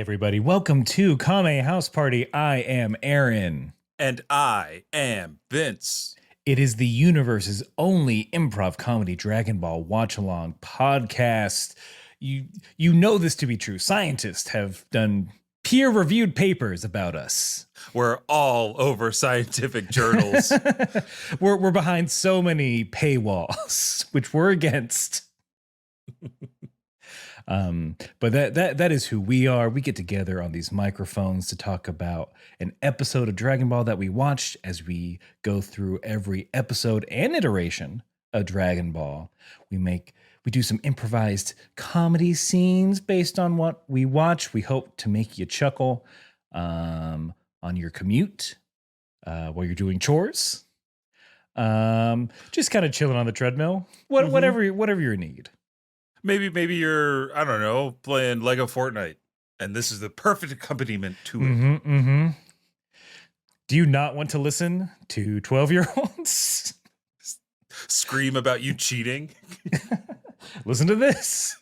everybody. Welcome to Kame House Party. I am Aaron. And I am Vince. It is the universe's only improv comedy Dragon Ball watch-along podcast. You know this to be true. Scientists have done peer-reviewed papers about us. We're all over scientific journals. We're behind so many paywalls, which we're against. But that is who we are. We get together on these microphones to talk about an episode of Dragon Ball that we watched as we go through every episode and iteration of Dragon Ball. We do some improvised comedy scenes based on what we watch. We hope to make you chuckle on your commute while you're doing chores. Just kind of chilling on the treadmill. Whatever you're in need. Maybe you're, I don't know, playing Lego Fortnite, and this is the perfect accompaniment to it. Mm-hmm. Do you not want to listen to 12-year-olds? Scream about you cheating? Listen to this.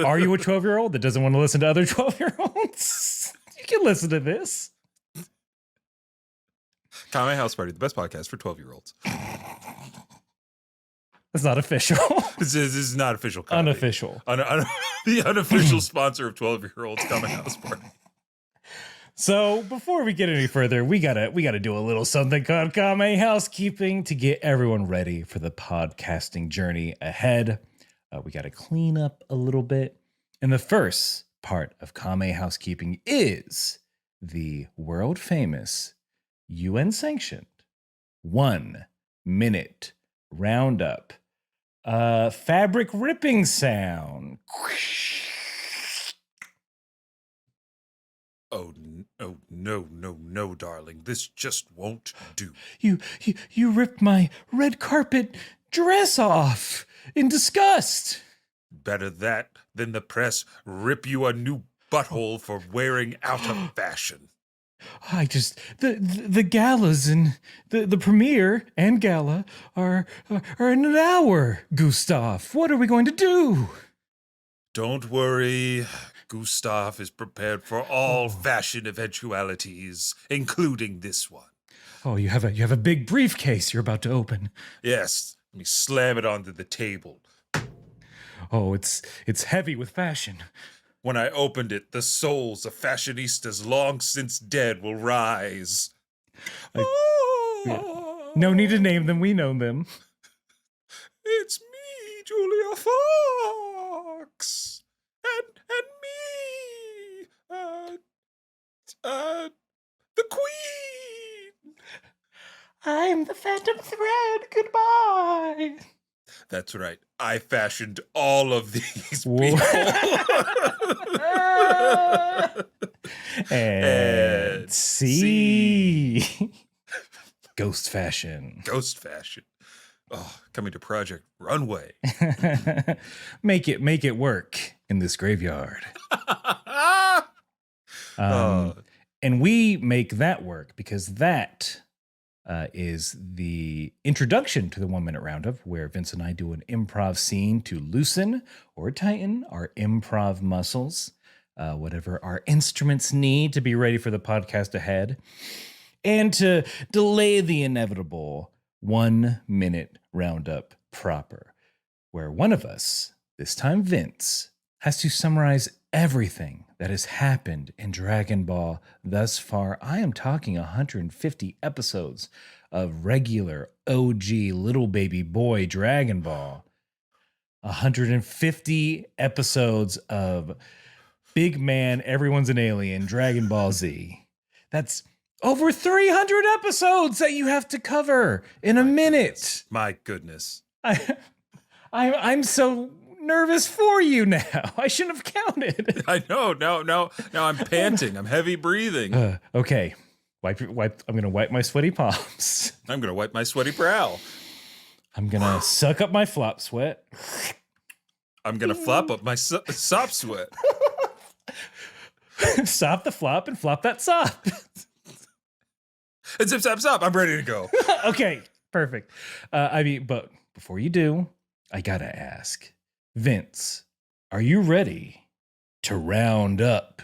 Are you a 12-year-old that doesn't want to listen to other 12-year-olds? You can listen to this. Kame House Party, the best podcast for 12-year-olds. That's not official. This is not official comedy. Unofficial. The unofficial sponsor of 12-year-olds Kame House Party. So before we get any further, we gotta do a little something called Kame housekeeping to get everyone ready for the podcasting journey ahead. We gotta clean up a little bit. And the first part of Kame housekeeping is the world famous UN sanctioned 1 minute roundup. Fabric ripping sound. Oh no, darling. This just won't do. You ripped my red carpet dress off in disgust. Better that than the press rip you a new butthole for wearing out of fashion. The galas and the premiere and gala are in an hour, Gustav. What are we going to do? Don't worry. Gustav is prepared for all fashion eventualities, including this one. Oh, you have a big briefcase you're about to open. Yes, let me slam it onto the table. Oh, it's heavy with fashion. When I opened it, the souls of fashionistas long since dead will rise. Yeah. No need to name them. We know them. It's me, Julia Fox. And me. The Queen. I'm the Phantom Thread. Goodbye. That's right. I fashioned all of these people. and see. Ghost fashion. Ghost fashion. Oh, coming to Project Runway. Make it work in this graveyard. And we make that work because that is the introduction to the 1 minute roundup, where Vince and I do an improv scene to loosen or tighten our improv muscles, whatever our instruments need to be ready for the podcast ahead, and to delay the inevitable 1 minute roundup proper, where one of us, this time Vince, has to summarize everything that has happened in Dragon Ball thus far. I am talking 150 episodes of regular OG little baby boy Dragon Ball. 150 episodes of big man, everyone's an alien, Dragon Ball Z. That's over 300 episodes that you have to cover in a minute. My goodness. I'm so nervous for you now. I shouldn't have counted. I know. Now I'm panting. I'm heavy breathing. Okay. Wipe. I'm going to wipe my sweaty palms. I'm going to wipe my sweaty brow. I'm going to suck up my flop sweat. I'm going to flop up my sop sweat. Sop the flop and flop that sop. And zip, zap, zop. I'm ready to go. Okay. Perfect. But before you do, I got to ask, Vince, are you ready to round up?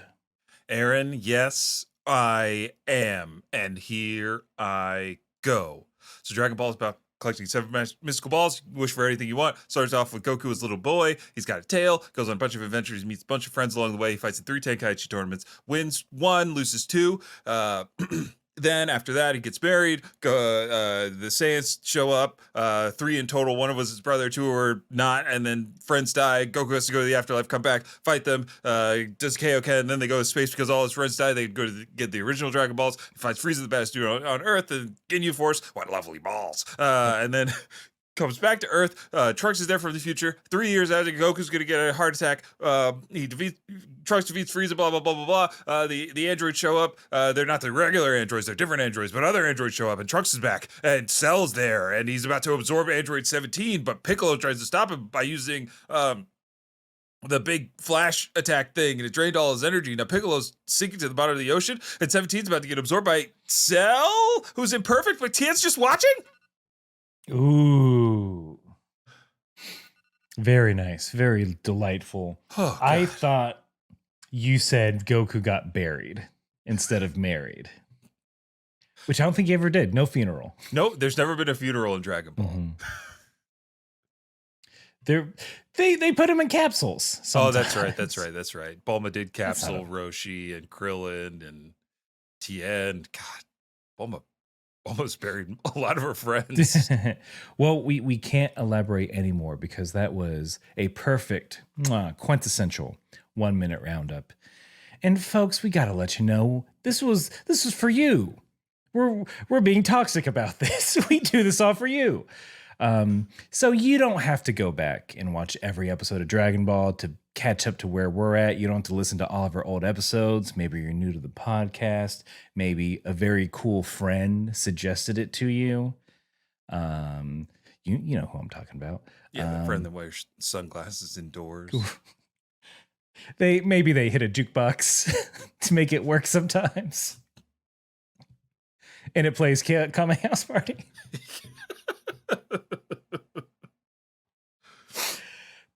Aaron, yes, I am. And here I go. So Dragon Ball is about collecting 7 mystical balls. You wish for anything you want. Starts off with Goku as a little boy. He's got a tail. Goes on a bunch of adventures. Meets a bunch of friends along the way. He fights in 3 Tenkaichi tournaments. Wins 1, loses 2. Then after that, he gets married. The Saiyans show up. 3 in total. 1 was his brother. 2 were not. And then friends die. Goku has to go to the afterlife, come back, fight them. Does Kaioken. And then they go to space because all his friends die. They go to get the original Dragon Balls. He finds Frieza, the best dude on Earth. And Ginyu Force. What lovely balls. And then comes back to Earth. Trunks is there from the future. 3 years after, Goku's going to get a heart attack. Trunks defeats Frieza, blah, blah, blah, blah, blah. The androids show up. They're not the regular androids. They're different androids, but other androids show up, and Trunks is back, and Cell's there, and he's about to absorb Android 17, but Piccolo tries to stop him by using the big flash attack thing, and it drained all his energy. Now Piccolo's sinking to the bottom of the ocean, and 17's about to get absorbed by Cell, who's imperfect, but Tien's just watching? Ooh. Very nice. Very delightful. Oh, I thought you said Goku got buried instead of married, which I don't think he ever did. No funeral. No, there's never been a funeral in Dragon Ball. Mm-hmm. They put him in capsules sometimes. Oh, that's right. Bulma did capsule Roshi and Krillin and Tien. God, Bulma's buried a lot of her friends. Well, we can't elaborate anymore because that was a perfect, quintessential 1 minute roundup. And folks, we got to let you know this was for you. We're being toxic about this. We do this all for you. So you don't have to go back and watch every episode of Dragon Ball to catch up to where we're at. You don't have to listen to all of our old episodes. Maybe you're new to the podcast. Maybe a very cool friend suggested it to you. You know who I'm talking about. Yeah, the friend that wears sunglasses indoors. Maybe they hit a jukebox to make it work sometimes. And it plays Kame House Party.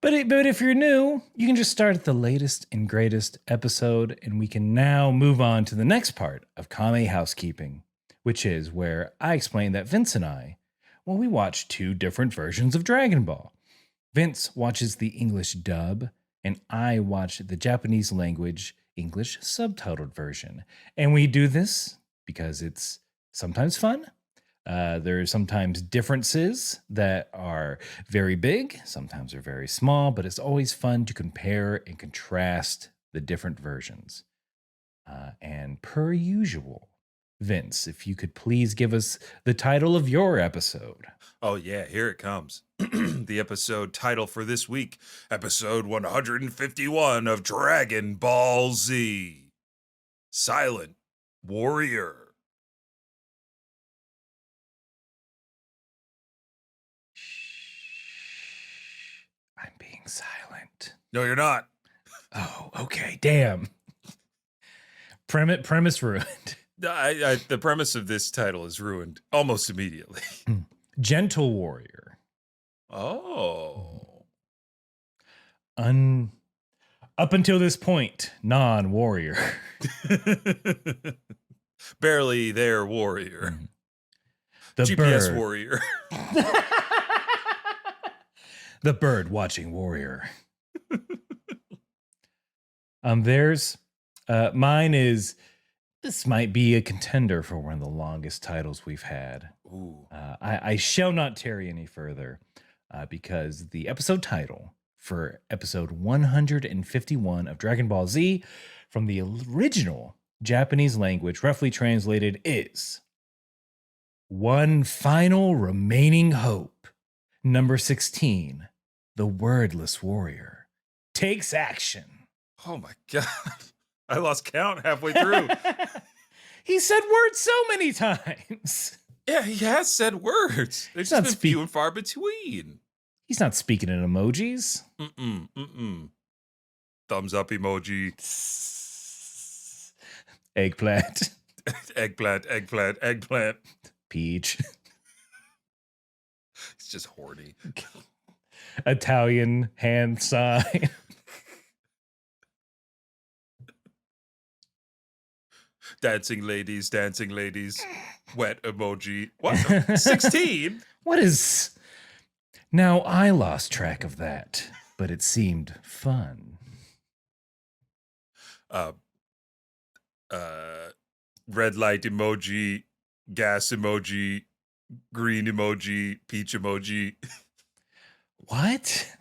But if you're new, you can just start at the latest and greatest episode, and we can now move on to the next part of Kame Housekeeping, which is where I explain that Vince and I, we watch 2 different versions of Dragon Ball. Vince watches the English dub, and I watch the Japanese language English subtitled version. And we do this because it's sometimes fun. There are sometimes differences that are very big, sometimes are very small, but it's always fun to compare and contrast the different versions. And per usual, Vince, if you could please give us the title of your episode. Oh, yeah, here it comes. The episode title for this week, episode 151 of Dragon Ball Z. Silent Warrior. I'm being silent. No, you're not. Oh, okay. Damn. Premise ruined. The premise of this title is ruined almost immediately. Gentle Warrior. Oh. Up until this point, non-warrior. Barely there warrior. The GPS bird. warrior. The bird watching warrior. There's mine is, this might be a contender for one of the longest titles we've had. Ooh. I shall not tarry any further because the episode title for episode 151 of Dragon Ball Z from the original Japanese language, roughly translated, is One Final Remaining Hope. Number 16, The Wordless Warrior takes action. Oh my God. I lost count halfway through. He said words so many times. Yeah, he has said words. They've just been few and far between. He's not speaking in emojis. Thumbs up emoji. Eggplant. Eggplant. Peach. He's just horny. Italian hand sign. Dancing ladies, wet emoji. What? 16? What is... Now, I lost track of that, but it seemed fun. Red light emoji, gas emoji, green emoji, peach emoji. What?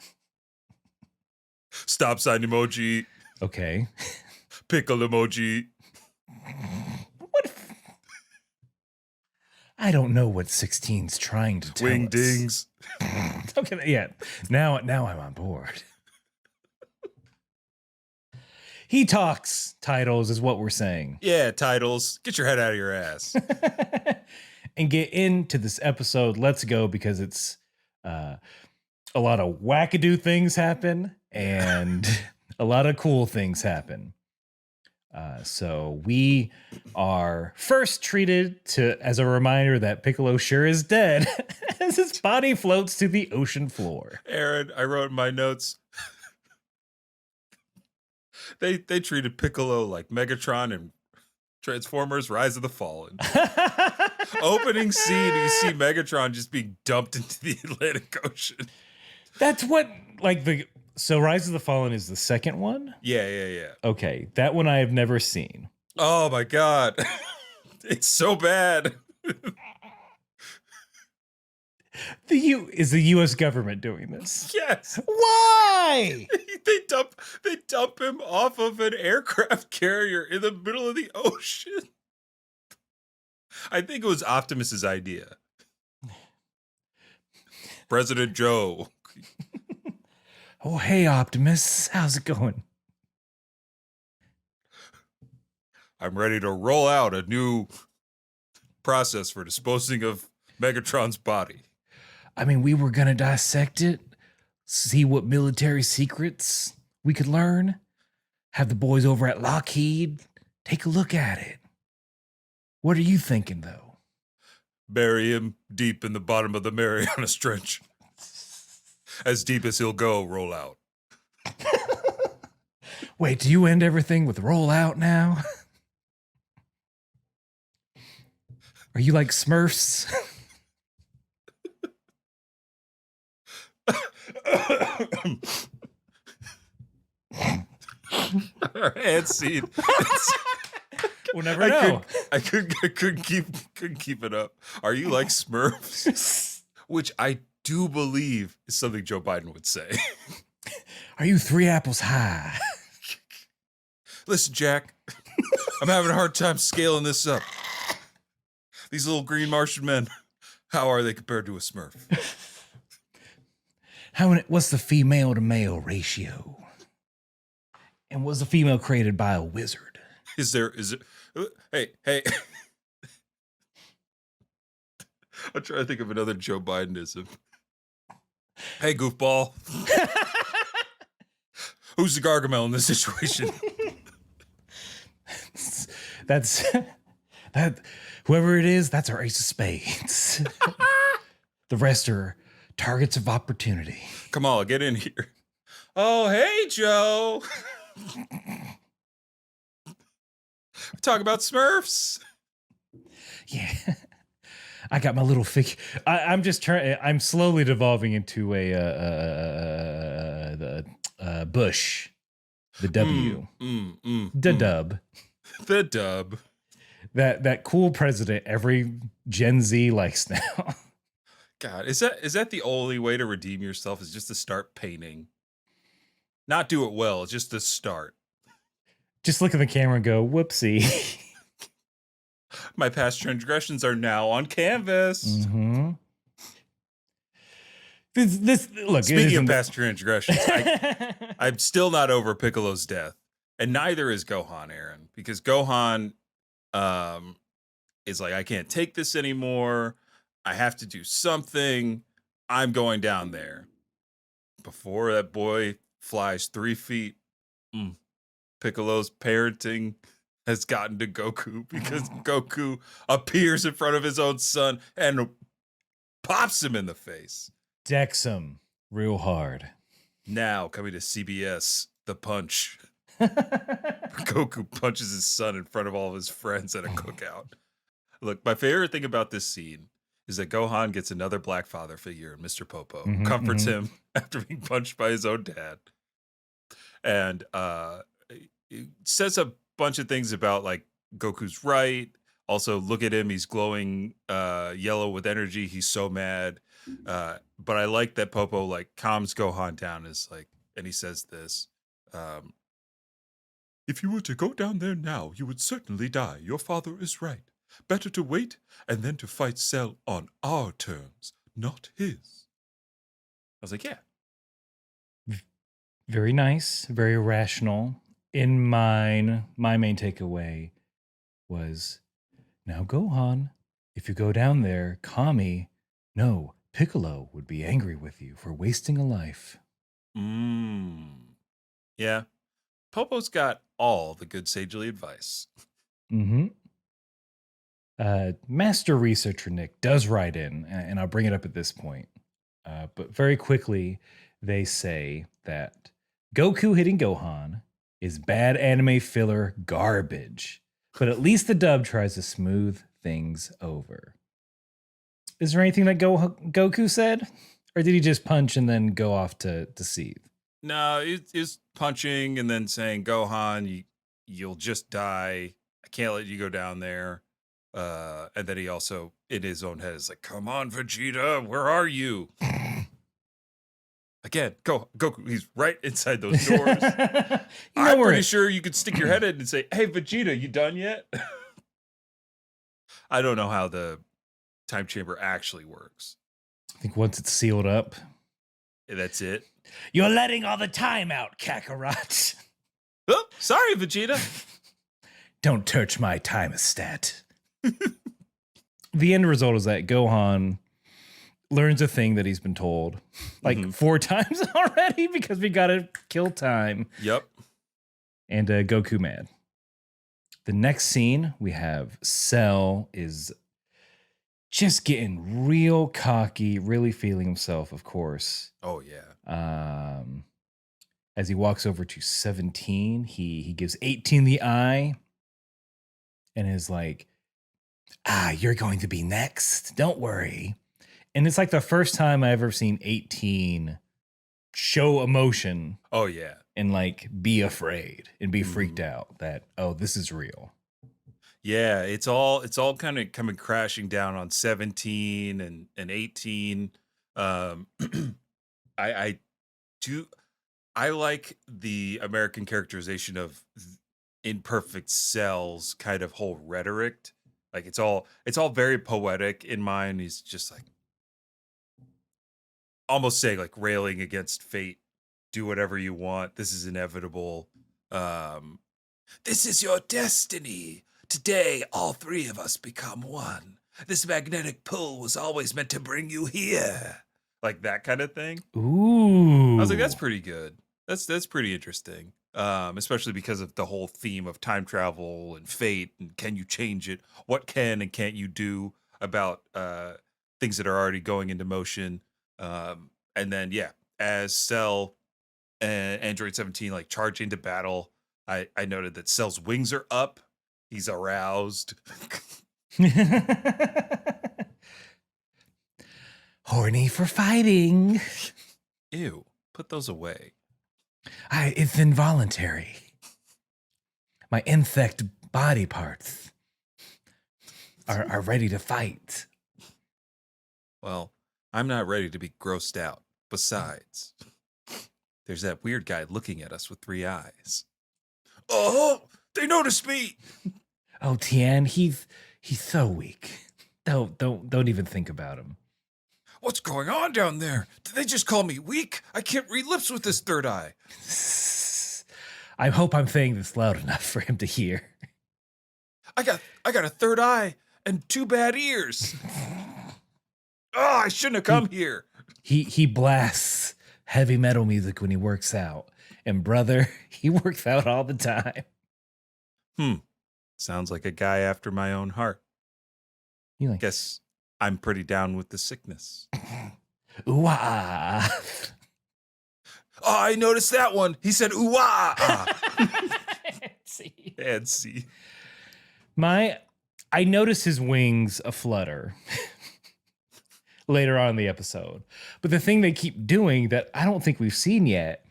Stop sign emoji, Okay. pickle emoji. What? I don't know what 16's trying to tell Wing us. dings. Okay, yeah. Now I'm on board. He talks titles is what we're saying. Yeah, titles. Get your head out of your ass. And get into this episode. Let's go, because it's a lot of wackadoo things happen and a lot of cool things happen. So we are first treated to as a reminder that Piccolo sure is dead as his body floats to the ocean floor. Aaron, I wrote in my notes. They treated Piccolo like Megatron and Transformers Rise of the Fallen. Opening scene, you see Megatron just being dumped into the Atlantic Ocean. That's what, so Rise of the Fallen is the second one? Yeah. Okay, that one I have never seen. Oh my God. It's so bad. Is the U.S. government doing this? Yes. Why? They dump him off of an aircraft carrier in the middle of the ocean. I think it was Optimus's idea. President Joe. Oh, hey, Optimus. How's it going? I'm ready to roll out a new process for disposing of Megatron's body. I mean, we were going to dissect it, see what military secrets we could learn, have the boys over at Lockheed take a look at it. What are you thinking, though? Bury him deep in the bottom of the Marianas Trench. As deep as he'll go, roll out. Wait, do you end everything with roll out now? Are you like Smurfs? Our hand scene. We'll never know. I couldn't keep it up. Are you like Smurfs? Which I do believe is something Joe Biden would say. Are you 3 apples high? Listen, Jack, I'm having a hard time scaling this up. These little green Martian men, how are they compared to a Smurf? What's the female to male ratio? And was the female created by a wizard? Is it? Hey. I'm trying to think of another Joe Bidenism. Hey, goofball. Who's the Gargamel in this situation? That's whoever it is, that's our ace of spades. The rest are targets of opportunity. Come on, get in here. Oh, hey, Joe. Talk about Smurfs. Yeah. I got my little figure. I'm just trying. I'm slowly devolving into the Bush, the W, the dub, the dub. That cool president every Gen Z likes now. God, is that the only way to redeem yourself? Is just to start painting, not do it well, just to start. Just look at the camera and go, whoopsie. My past transgressions are now on canvas. Mm-hmm. This look. Speaking of past transgressions, I'm still not over Piccolo's death, and neither is Gohan, Aaron, because Gohan is like, I can't take this anymore. I have to do something. I'm going down there. Before that boy flies 3 feet, Piccolo's parenting has gotten to Goku, because Goku appears in front of his own son and pops him in the face. Decks him real hard. Now coming to CBS, The Punch. Goku punches his son in front of all of his friends at a cookout. Look, my favorite thing about this scene is that Gohan gets another black father figure in Mr. Popo, who comforts him after being punched by his own dad. And it says a bunch of things about like Goku's right. Also, look at him. He's glowing yellow with energy. He's so mad. But I like that Popo like calms Gohan down and he says this. If you were to go down there now, you would certainly die. Your father is right. Better to wait and then to fight Cell on our terms, not his. I was like, yeah. Very nice, very rational. In mine, my main takeaway was, now Gohan, if you go down there, Kame, no, Piccolo would be angry with you for wasting a life. Yeah. Popo's got all the good sagely advice. Master researcher Nick does write in, and I'll bring it up at this point. But very quickly, they say that Goku hitting Gohan is bad anime filler garbage, but at least the dub tries to smooth things over. Is there anything that Goku said? Or did he just punch and then go off to seethe? No, it's punching and then saying, Gohan, you'll just die. I can't let you go down there. And then he also, in his own head, is like, come on, Vegeta, where are you? Again, Goku, he's right inside those doors. I'm pretty sure you could stick your head in and say, hey, Vegeta, you done yet? I don't know how the time chamber actually works. I think once it's sealed up. That's it. You're letting all the time out, Kakarot. Oh, sorry, Vegeta. Don't touch my timestat. The end result is that Gohan learns a thing that he's been told like 4 times already because we gotta kill time. Yep. And Goku mad. The next scene, we have Cell is just getting real cocky, really feeling himself, of course. Oh, yeah. As he walks over to 17, he gives 18 the eye and is like, you're going to be next. Don't worry. And it's like the first time I've ever seen 18 show emotion. Oh, yeah. And like be afraid and be freaked out that, oh, this is real. Yeah, it's all kind of coming crashing down on 17 and 18. I like the American characterization of imperfect Cell's kind of whole rhetoric. Like it's all very poetic in mine. He's just like almost saying like railing against fate. Do whatever you want. This is inevitable. This is your destiny. Today, all 3 of us become one. This magnetic pull was always meant to bring you here. Like that kind of thing. Ooh. I was like, that's pretty good. That's pretty interesting. Especially because of the whole theme of time travel and fate and can you change it? What can and can't you do about things that are already going into motion? And then, yeah, as Cell and Android 17 like charge into battle, I noted that Cell's wings are up. He's aroused. Horny for fighting. Ew, put those away. It's involuntary. My insect body parts are ready to fight. Well, I'm not ready to be grossed out. Besides, there's that weird guy looking at us with 3 eyes. Oh, they noticed me. Oh, Tien, he's so weak. Don't even think about him. What's going on down there? Did they just call me weak? I can't read lips with this 3rd eye. I hope I'm saying this loud enough for him to hear. I got a 3rd eye and 2 bad ears. Oh, I shouldn't have come here. He blasts heavy metal music when he works out. And brother, he works out all the time. Sounds like a guy after my own heart. Guess I'm pretty down with the sickness. Ooh-ah. Oh, I noticed that one. He said, ooh-ah. and see. I noticed his wings aflutter later on in the episode. But the thing they keep doing that I don't think we've seen yet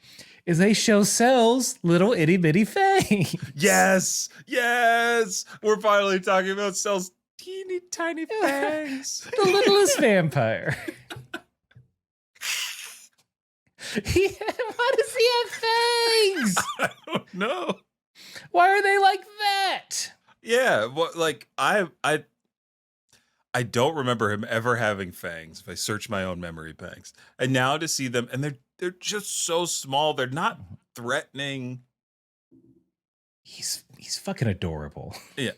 is they show Cell's little itty bitty fangs. Yes. We're finally talking about Cell's teeny tiny fangs. The littlest vampire. Why does he have fangs? I don't know. Why are they like that? Yeah, well, like I don't remember him ever having fangs if I search my own memory banks. And now to see them, and they're just so small. They're not threatening. He's fucking adorable. Yeah.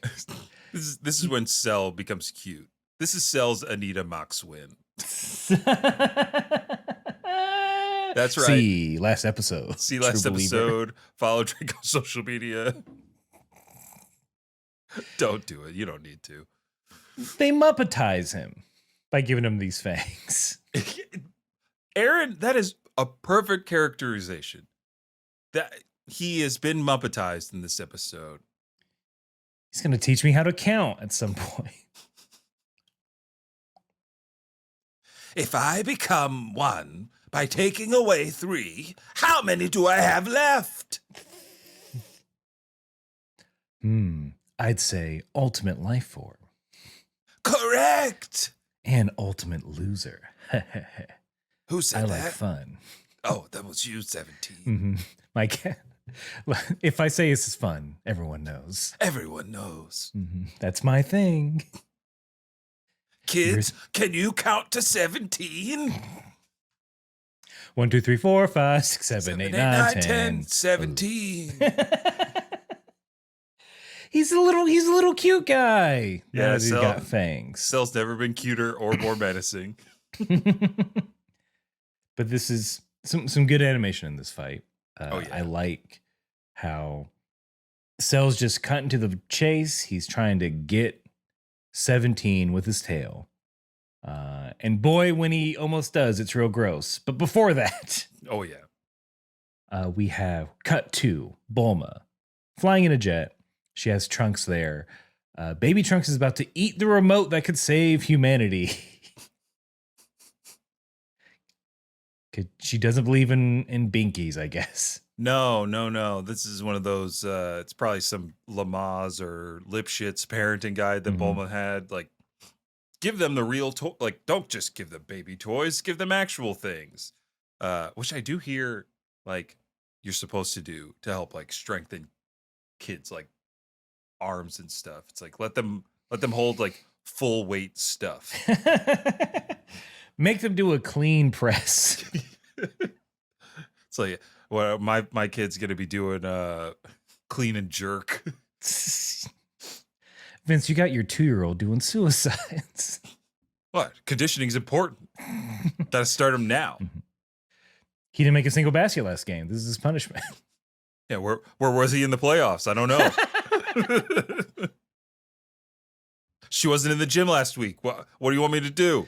This is when Cell becomes cute. This is Cell's Anita Moxwin. That's right. See last episode. Follow Drake on social media. Don't do it. You don't need to. They Muppetize him by giving him these fangs. Aaron, that is a perfect characterization. That he has been Muppetized in this episode. He's going to teach me how to count at some point. If I become 1 by taking away 3, how many do I have left? I'd say ultimate life form. Correct. And ultimate loser. Who said that? I like fun. Oh, that was you, 17. Mm-hmm. My cat. If I say this is fun, everyone knows. Everyone knows. Mm-hmm. That's my thing. Kids, can you count to 17? 1, 2, 3, 4, 5, 6, 7, 8, 9, 10. 17. He's a little cute guy. Yeah, he's got fangs. Cell's never been cuter or more menacing. But this is some good animation in this fight. Oh, yeah. I like how Cell's just cutting to the chase. He's trying to get 17 with his tail. And boy, when he almost does, it's real gross. But before that, oh yeah, we have cut to Bulma flying in a jet. She has Trunks there. Baby Trunks is about to eat the remote that could save humanity. She doesn't believe in binkies, I guess. No. This is one of those, it's probably some Lamaze or Lipschitz parenting guide that Bulma had. Like, give them the real toy. Like, don't just give them baby toys. Give them actual things. Which I do hear, like, you're supposed to do to help, like, strengthen kids, like, arms and stuff. It's like, let them hold, like, full weight stuff. Make them do a clean press. It's like, well, my kid's gonna be doing clean and jerk. Vince, you got your 2-year-old doing suicides. What? Conditioning's important. Gotta start him now. He didn't make a single basket last game. This is his punishment. Yeah, where was he in the playoffs? I don't know. She wasn't in the gym last week. What do you want me to do?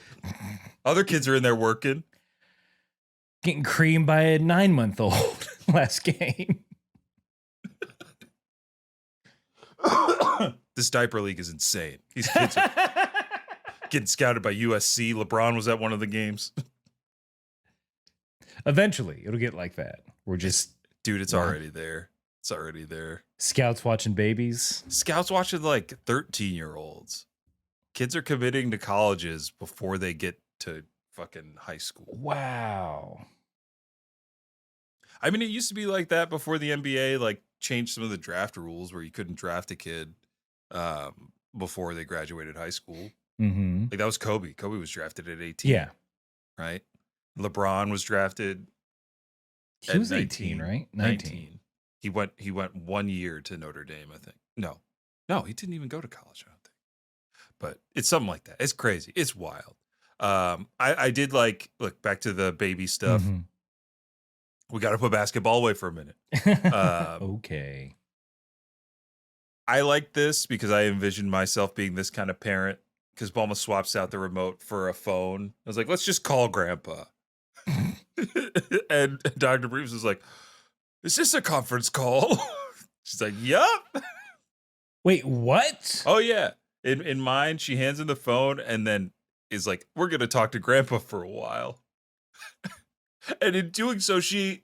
Other kids are in there working. Getting creamed by a 9-month-old last game. This diaper league is insane. These kids are getting scouted by USC. LeBron was at one of the games. Eventually, it'll get like that. We're just... Dude, it's already there. It's already there. Scouts watching babies. Scouts watching like 13-year-olds. Kids are committing to colleges before they get to fucking high school. Wow. I mean, it used to be like that before the NBA like changed some of the draft rules where you couldn't draft a kid before they graduated high school. Mm-hmm. Like that was Kobe. Kobe was drafted at 18. Yeah. Right? LeBron was drafted He was 18, right? 19. He went 1 year to Notre Dame, I think. No, he didn't even go to college, I don't think. But it's something like that. It's crazy. It's wild. I did like, look, back to the baby stuff. Mm-hmm. We got to put basketball away for a minute. Okay. I like this because I envisioned myself being this kind of parent because Bulma swaps out the remote for a phone. I was like, let's just call Grandpa. And Dr. Breves was like, is this a conference call? She's like, yup. Wait, what? Oh yeah. In mine, she hands him the phone and then is like, "We're gonna talk to Grandpa for a while." And in doing so, she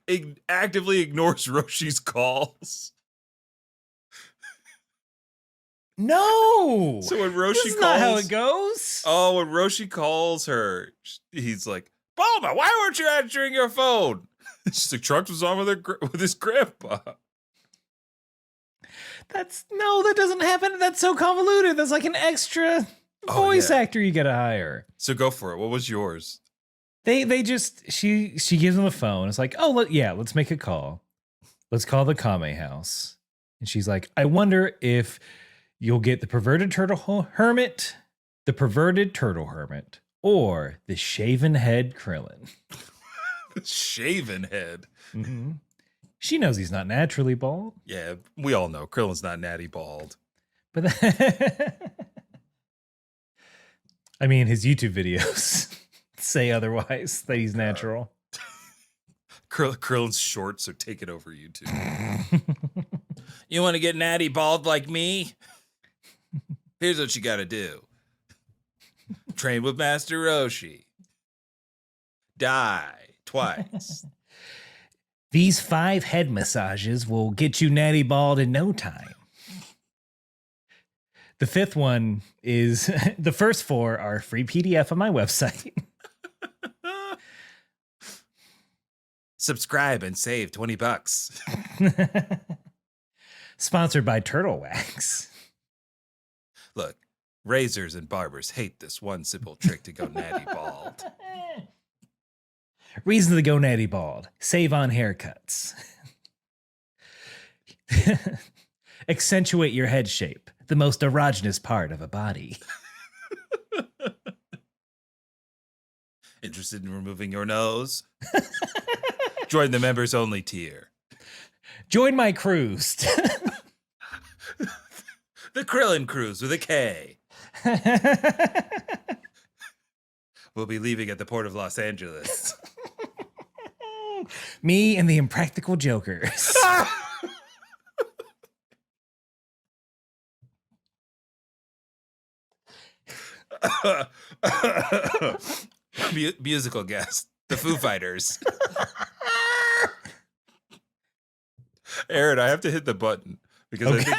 actively ignores Roshi's calls. No. So when Roshi This is calls, not how it goes. oh, when Roshi calls her, he's like, "Bulma, why weren't you answering your phone?" She's like, "Trunks was on with his grandpa." That doesn't happen. That's so convoluted. That's like an extra voice actor you gotta hire. So go for it. What was yours? They just she gives him the phone. It's like, oh let's make a call. Let's call the Kame house. And she's like, I wonder if you'll get the perverted turtle hermit, or the shaven head Krillin. Shaven head. Mm-hmm. She knows he's not naturally bald. Yeah, we all know Krillin's not natty bald. But I mean, his YouTube videos say otherwise, that he's natural. Krillin's short, so take it over YouTube. You want to get natty bald like me? Here's what you got to do. Train with Master Roshi. Die twice. These 5 head massages will get you natty bald in no time. The 5th one is, the first 4 are free PDF on my website. Subscribe and save $20. Sponsored by Turtle Wax. Look, razors and barbers hate this one simple trick to go natty bald. Reason to go natty bald. Save on haircuts. Accentuate your head shape, the most erogenous part of a body. Interested in removing your nose? Join the members only tier. Join my cruise. The Krillin Cruise with a K. We'll be leaving at the port of Los Angeles. Me and the Impractical Jokers. Musical guest, the Foo Fighters. Aaron, I have to hit the button because I think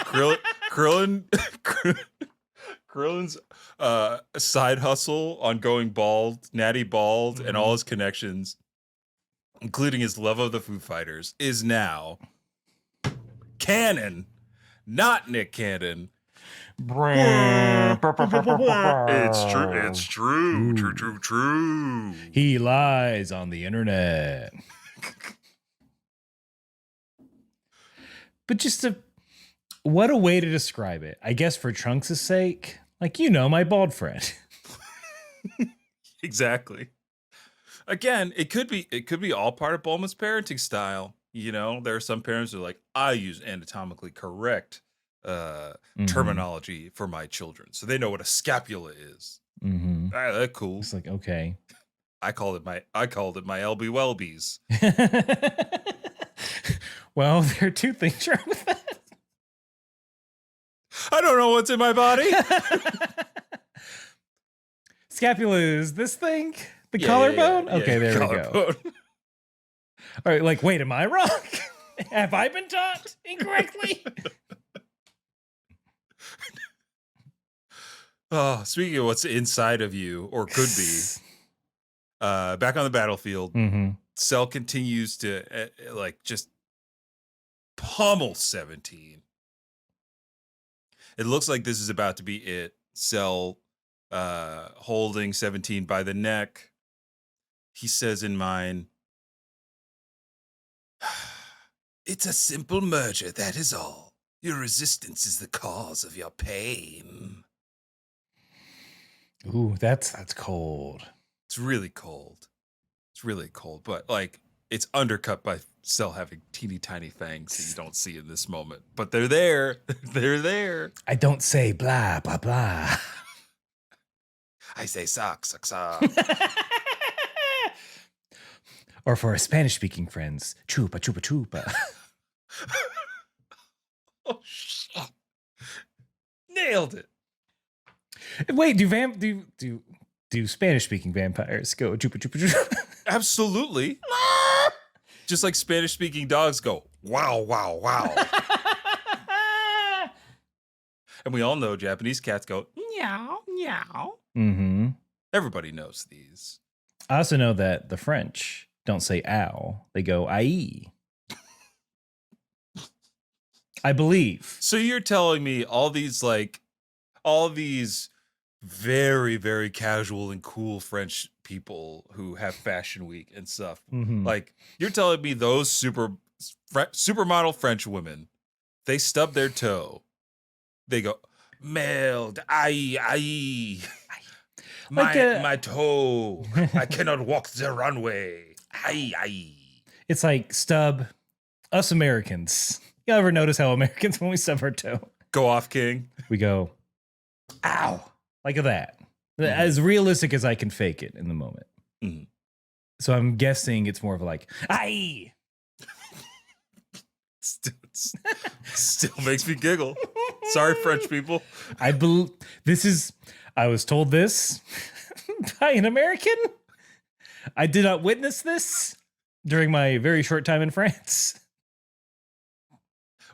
Krillin's side hustle on going bald, natty bald, and all his connections, including his love of the Foo Fighters, is now canon, not Nick Cannon. It's true. He lies on the internet. But what a way to describe it. I guess for Trunks' sake, like, my bald friend. Exactly. Again, it could be all part of Bulma's parenting style. There are some parents who are like, I use anatomically correct terminology for my children, so they know what a scapula is. Mm-hmm. That's cool. It's like, okay. I called it my LB Welbies. Well, there are 2 things wrong with that. I don't know what's in my body. Scapula is this thing? The collarbone? Yeah, okay, there we go. All right, like, wait, am I wrong? Have I been taught incorrectly? Oh, speaking of what's inside of you, or could be, back on the battlefield, Cell continues to just pummel 17. It looks like this is about to be it. Cell holding 17 by the neck. He says in mine, "It's a simple merger, that is all. Your resistance is the cause of your pain." Ooh, that's cold. It's really cold. But it's undercut by Cell having teeny tiny fangs that you don't see in this moment. But they're there. They're there. I don't say blah, blah, blah. I say sock. Or for our Spanish-speaking friends, chupa, chupa, chupa. Oh, shit. Nailed it. Wait, do Spanish speaking vampires go chupa chupa chupa? Absolutely. Just like Spanish speaking dogs go, wow, wow, wow. And we all know Japanese cats go, meow, meow. Mm-hmm. Everybody knows these. I also know that the French don't say ow. They go aïe. I believe. So you're telling me all these very, very casual and cool French people who have fashion week and stuff. Mm-hmm. Like, you're telling me those supermodel French women, they stub their toe. They go, merde, aïe. My toe. I cannot walk the runway. Aïe. It's like stub us Americans. You ever notice how Americans, when we stub our toe, Go off, King. we go, ow, like that. As realistic as I can fake it in the moment. Mhm. So I'm guessing it's more of like, aye. Still makes me giggle. Sorry, French people. I was told this by an American. I did not witness this during my very short time in France.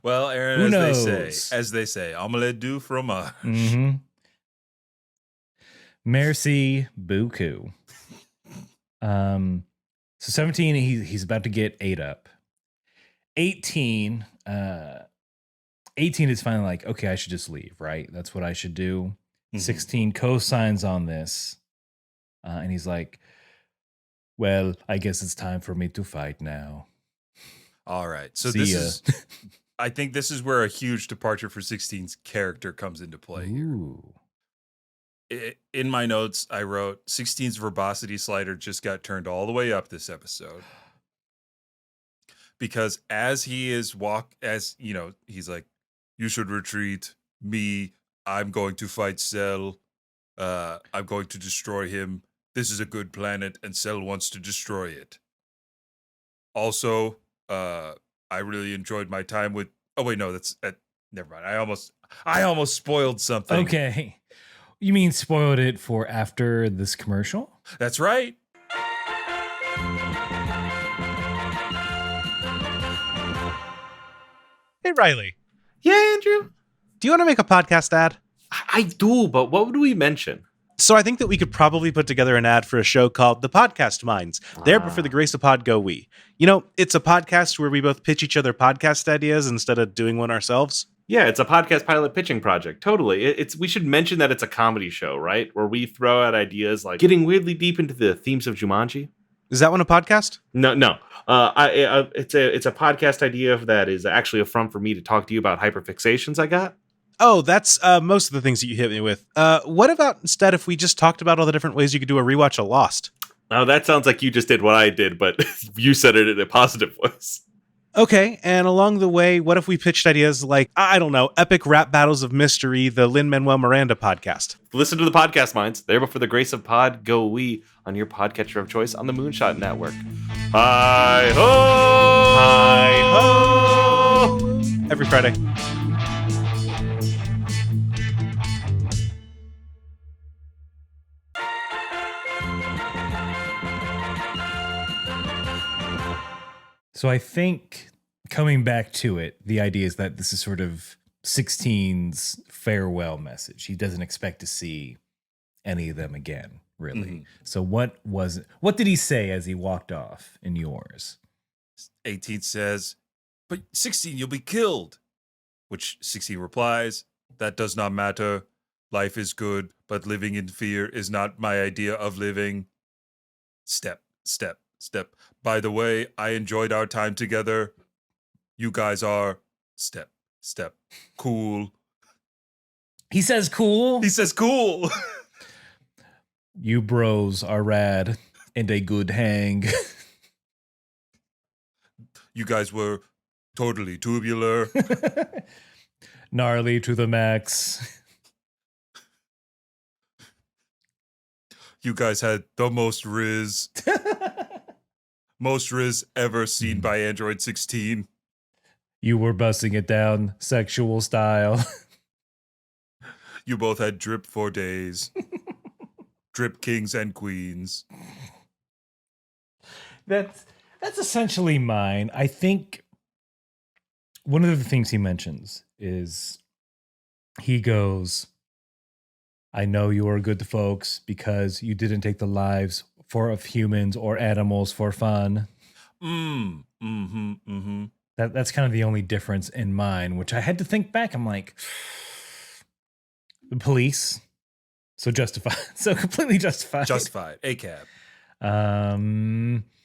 Well, Aaron, Who as they say, omelette du fromage. Mm-hmm. Merci beaucoup. So 17, he's about to get 8 up. 18 is finally like, okay, I should just leave, right? That's what I should do. Mhm. 16 co-signs on this. And he's like, well, I guess it's time for me to fight now. All right. So See ya. I think this is where a huge departure for 16's character comes into play here. Ooh. In my notes, I wrote 16's verbosity slider just got turned all the way up this episode. Because as he's like, you should retreat. Me, I'm going to fight Cell. I'm going to destroy him. This is a good planet, and Cell wants to destroy it. Also, I really enjoyed my time with. Oh wait, no, that's never mind. I almost spoiled something. Okay. You mean spoiled it for after this commercial? That's right. Hey, Riley, Yeah, Andrew. do you want to make a podcast ad? I do, but what would we mention? So I think that we could probably put together an ad for a show called The Podcast Minds. There, but for the grace of pod, go we. You know, it's a podcast where we both pitch each other podcast ideas instead of doing one ourselves. Yeah, it's a podcast pilot pitching project. Totally. We should mention that it's a comedy show, right? Where we throw out ideas like getting weirdly deep into the themes of Jumanji. Is that one a podcast? No. It's a podcast idea that is actually a front for me to talk to you about hyperfixations I got. Oh, that's most of the things that you hit me with. What about instead if we just talked about all the different ways you could do a rewatch of Lost? Oh, that sounds like you just did what I did, but you said it in a positive voice. Okay, and along the way, what if we pitched ideas like, I don't know, Epic Rap Battles of Mystery, the Lin-Manuel Miranda podcast? Listen to the Podcast Minds. There, but for the grace of pod, go we on your podcatcher of choice on the Moonshot Network. Hi-ho! Hi-ho! Every Friday. So I think coming back to it, the idea is that this is sort of 16's farewell message. He doesn't expect to see any of them again, really. Mhm. So what did he say as he walked off in yours? 18 says, but 16, you'll be killed. Which 16 replies, that does not matter. Life is good, but living in fear is not my idea of living. Step. By the way, I enjoyed our time together. You guys are step. Cool. He says cool. He says cool. You bros are rad and a good hang. You guys were totally tubular. Gnarly to the max. You guys had the most riz. Most riz ever seen by Android 16. You were busting it down sexual style. You both had drip for days. Drip kings and queens. That's essentially mine. I think one of the things he mentions is he goes, I know you are good folks because you didn't take the lives of humans or animals for fun. That's kind of the only difference in mine, which I had to think back. I'm like, the police. So justified. So completely justified. Justified. ACAB.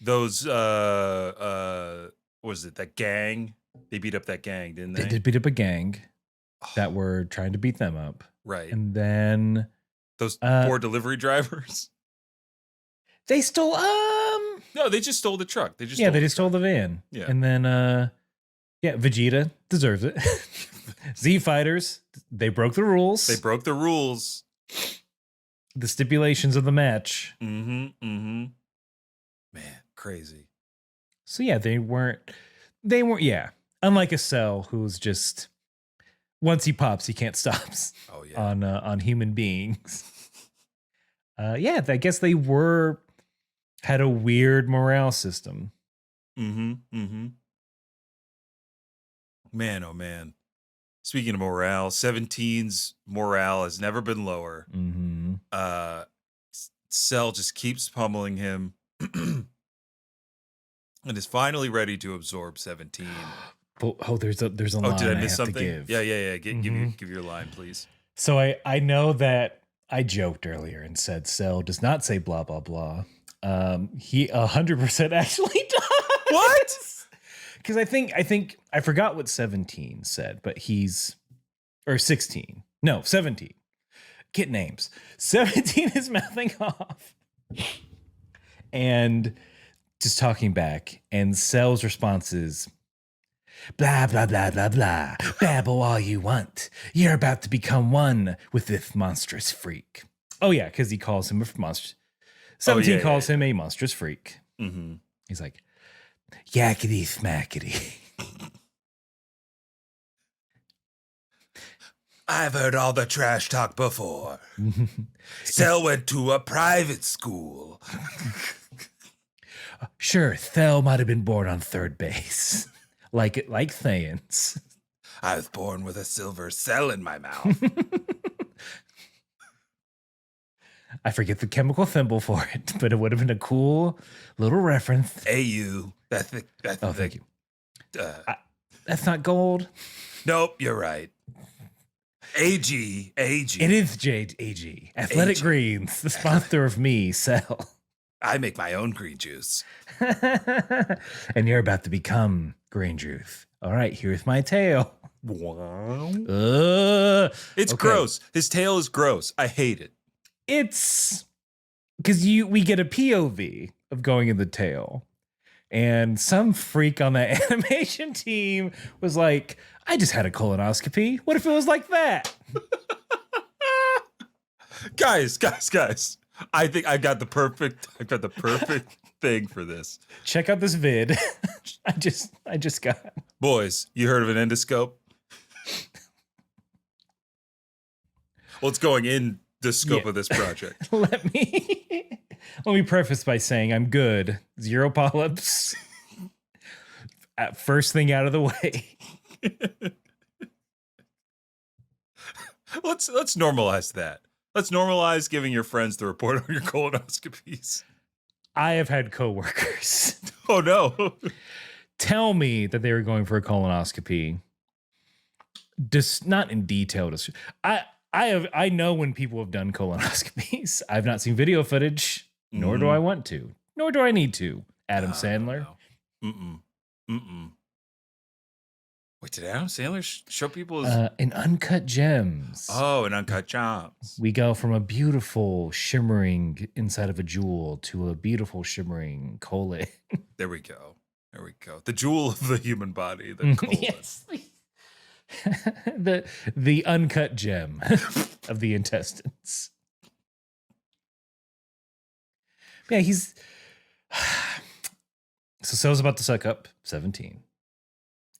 Those was it that gang? They beat up that gang, didn't they? They did beat up a gang that were trying to beat them up. Right. And then those poor delivery drivers. They stole no, they just stole the truck. They just stole the van. Yeah. And then Vegeta deserves it. Z Fighters, they broke the rules. They broke the rules. The stipulations of the match. Man, crazy. So yeah, they weren't unlike a Cell who's just once he pops, he can't stop. Oh yeah. On human beings. I guess they had a weird morale system. Man, oh man. Speaking of morale, 17's morale has never been lower. Cell just keeps pummeling him and is finally ready to absorb 17. There's a line. Did I miss something? To give. Yeah. Give your line, please. So I know that I joked earlier and said Cell does not say blah blah blah. He 100% actually does. What? Because I think I forgot what 17 said, but 16. No, 17. Get names. 17 is mouthing off and just talking back, and Cell's response is blah blah blah blah blah. Babble all you want. You're about to become one with this monstrous freak. Oh yeah, because he calls him a monster. 17 calls him a monstrous freak. He's like, yakety smackety. I've heard all the trash talk before. Cell went to a private school. Sure, Thel might have been born on third base. like Thanos. I was born with a silver cell in my mouth. I forget the chemical symbol for it, but it would have been a cool little reference. AU. That's thank you. That's not gold. Nope, you're right. AG. It is AG. Athletic AG. Greens, the sponsor of me, Cell. I make my own green juice. And you're about to become green juice. All right, here's my tail. Wow. It's gross. His tail is gross. I hate it. It's because we get a POV of going in the tail. And some freak on that animation team was like, I just had a colonoscopy. What if it was like that? Guys. I think I got the perfect thing for this. Check out this vid. I just got. Boys, you heard of an endoscope? Well, it's going in the scope of this project. Let me preface by saying I'm good. 0 polyps. First thing out of the way. Let's normalize that. Let's normalize giving your friends the report on your colonoscopies. I have had coworkers. Oh no. Tell me that they were going for a colonoscopy. Just not in detail. I know when people have done colonoscopies. I've not seen video footage, nor do I want to, nor do I need to. Adam Sandler. No. Wait, did Adam Sandler show people in Uncut Gems? Oh, in Uncut Gems. We go from a beautiful shimmering inside of a jewel to a beautiful shimmering colon. There we go. The jewel of the human body, the colon. Yes. the uncut gem of the intestines. Yeah, he's so Cell's about to suck up 17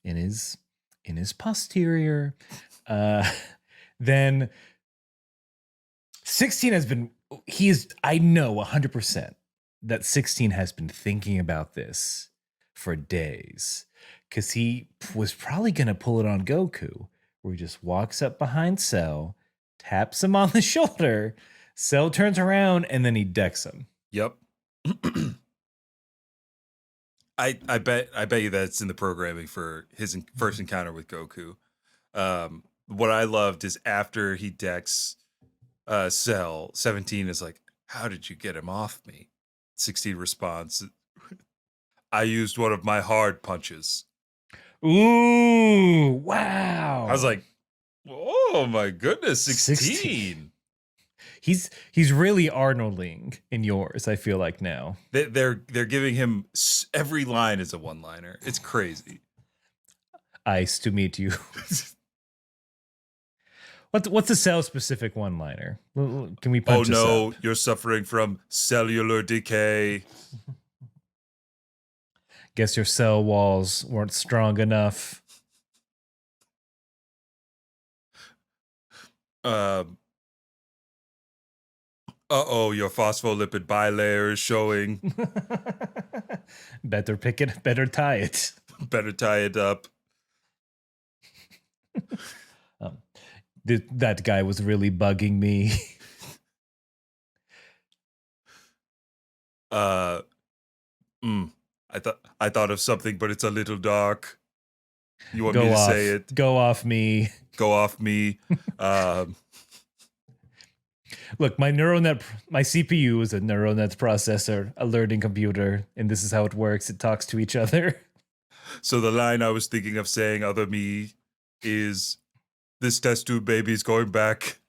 in his posterior. Then 16 has been, I know 100% that 16 has been thinking about this for days, because he was probably going to pull it on Goku, where he just walks up behind Cell, taps him on the shoulder, Cell turns around, and then he decks him. Yep. I bet you that's in the programming for his first encounter with Goku. What I loved is after he decks Cell, 17 is like, "How did you get him off me?" 16 responds, "I used one of my hard punches." Ooh, wow. I was like, "Oh my goodness, 16." He's really Arnolding in yours, I feel like now. They're giving him every line is a one-liner. It's crazy. Ice to meet you. What's a Cell specific one-liner? Can we punch Oh this no, up? you're suffering from cellular decay. Guess your cell walls weren't strong enough. Uh-oh, your phospholipid bilayer is showing. Better pick it, better tie it. Better tie it up. That guy was really bugging me. I thought of something, but it's a little dark. You want Go me to off. say it? Go off me. Go off me. Look, my CPU is a neural net processor, a learning computer, and this is how it works. It talks to each other. So the line I was thinking of saying, other me, is, "This test tube baby's going back."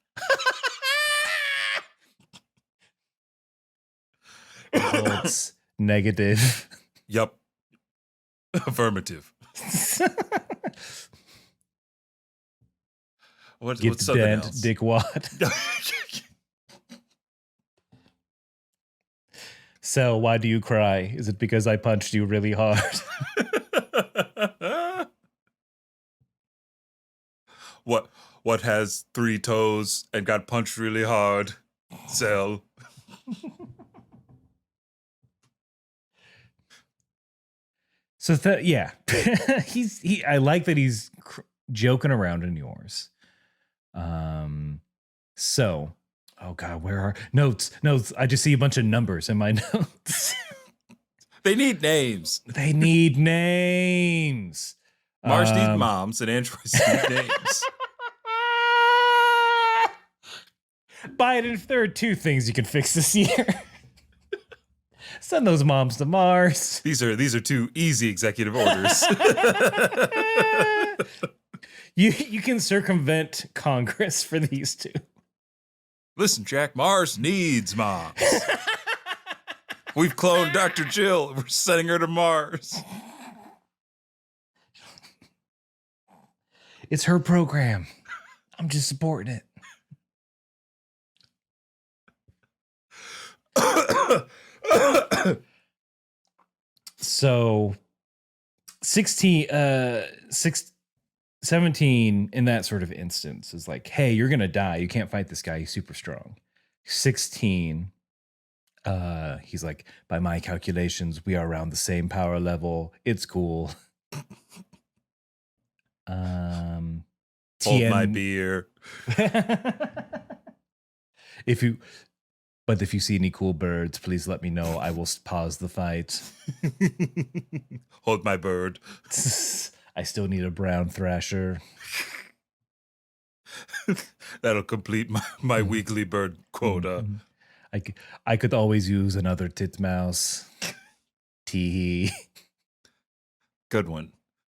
Results negative. Yup. Affirmative. What's Get something bent, else? dickwad. So, why do you cry? Is it because I punched you really hard? What has 3 toes and got punched really hard? Cell. So yeah, I like that he's joking around in yours. So, oh god, where are notes? I just see a bunch of numbers in my notes. They need names. They need names. Mars need moms and androids need names. Biden, if there are 2 things you can fix this year, send those moms to Mars. These are 2 easy executive orders. You can circumvent Congress for these 2. Listen, Jack, Mars needs moms. We've cloned Dr. Jill. We're sending her to Mars. It's her program. I'm just supporting it. So 17 in that sort of instance is like, hey, you're gonna die. You can't fight this guy. He's super strong. 16, he's like, by my calculations, we are around the same power level. It's cool. Hold my beer. If you see any cool birds, please let me know. I will pause the fight. Hold my bird. I still need a brown thrasher. That'll complete my weekly bird quota. I could always use another titmouse. Tee. Good one.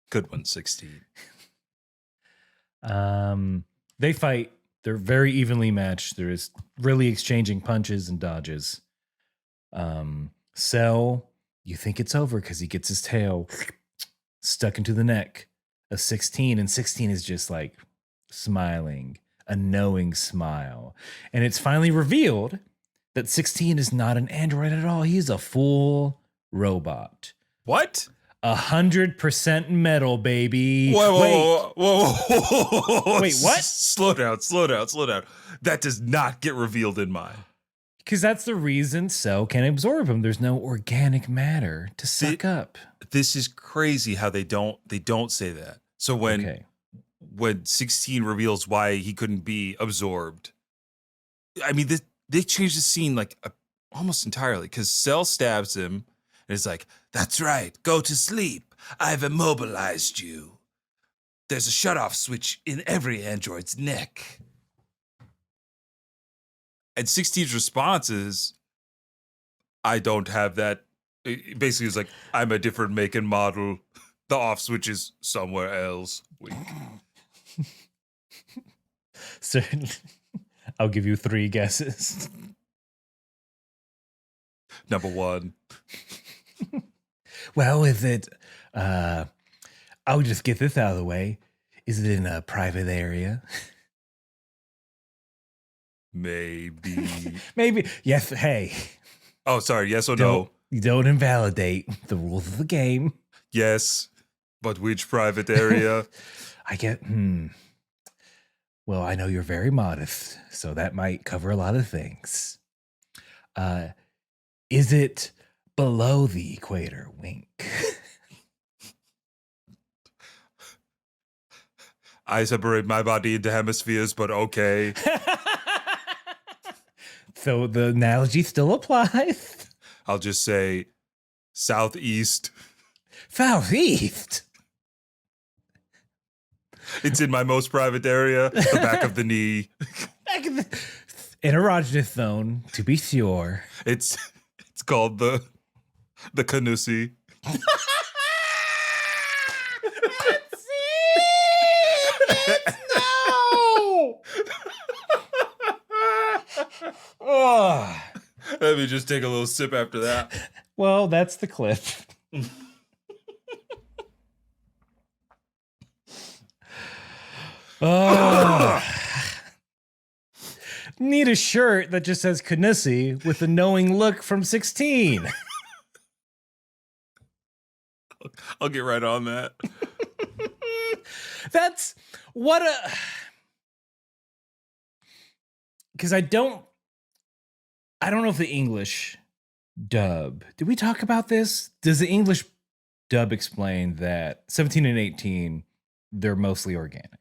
Good one, 16. They fight. They're very evenly matched. There is really exchanging punches and dodges. Cell, you think it's over because he gets his tail stuck into the neck of 16, and 16 is just like smiling, a knowing smile. And it's finally revealed that 16 is not an android at all. He's a full robot. What? 100% metal, baby. Whoa. Wait, what? Slow down. That does not get revealed in mine. Because that's the reason Cell can absorb him. There's no organic matter to suck up. This is crazy how they don't say that. So when 16 reveals why he couldn't be absorbed, I mean, they changed the scene like almost entirely, because Cell stabs him and it's like, that's right, go to sleep. I've immobilized you. There's a shutoff switch in every android's neck. And 16's response is, I don't have that. Basically, it's like, I'm a different make and model. The off switch is somewhere else. Wink. Certainly. I'll give you 3 guesses. Number 1. Well, is it, I'll just get this out of the way. Is it in a private area? Maybe. Maybe. Yes. Hey. Oh, sorry. Yes or no? You don't invalidate the rules of the game. Yes. But which private area? I get, Well, I know you're very modest, so that might cover a lot of things. Is it below the equator? Wink. I separate my body into hemispheres, but okay. So the analogy still applies. I'll just say southeast. Southeast. It's in my most private area, the back of the knee. An erogenous zone, to be sure. It's called the Canusi. No. Oh. Let me just take a little sip after that. Well, that's the clip. Oh. Need a shirt that just says Canusi with a knowing look from 16. I'll get right on that. That's what a... Because I don't know if the English dub... Did we talk about this? Does the English dub explain that 17 and 18, they're mostly organic?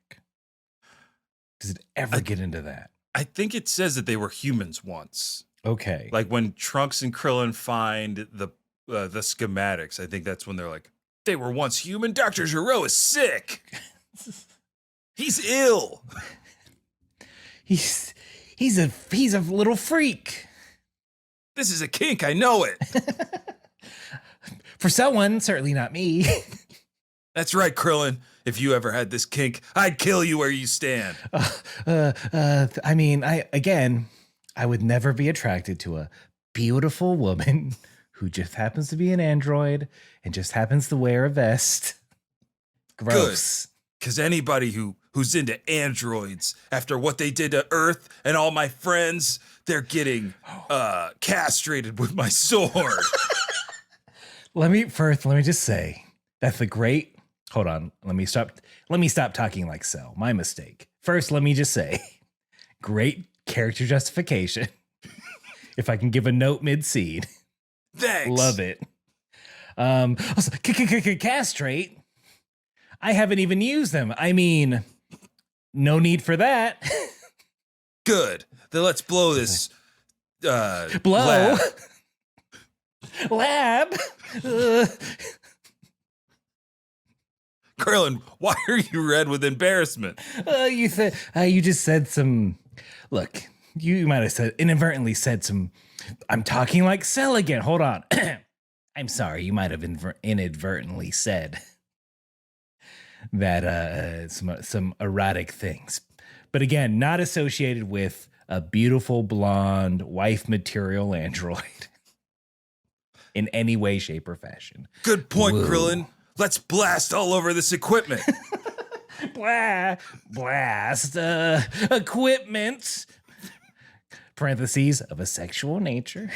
Does it ever get into that? I think it says that they were humans once. Okay. Like when Trunks and Krillin find the schematics, I think that's when they're like, they were once human. Dr. Gero is sick. He's ill. He's a little freak. This is a kink. I know it. For someone, certainly not me. That's right, Krillin. If you ever had this kink, I'd kill you where you stand. I mean, I would never be attracted to a beautiful woman who just happens to be an android and just happens to wear a vest. Gross. Because anybody who's into androids, after what they did to Earth and all my friends, they're getting castrated with my sword. Let me just say that's a great... Hold on. Let me stop talking like Cell. My mistake. First, let me just say, great character justification. If I can give a note mid-seed. Thanks. Love it. Also, castrate. I haven't even used them. I mean, no need for that. Good. Then let's blow this blow. Lab. Krillin, why are you red with embarrassment? You just said some. Look, you might have inadvertently said some. I'm talking like Cell again. Hold on. I'm sorry. You might have inadvertently said that some erratic things, but again, not associated with a beautiful blonde wife material android in any way, shape, or fashion. Good point, Whoa. Krillin. Let's blast all over this equipment. Blast equipment. Parentheses of a sexual nature.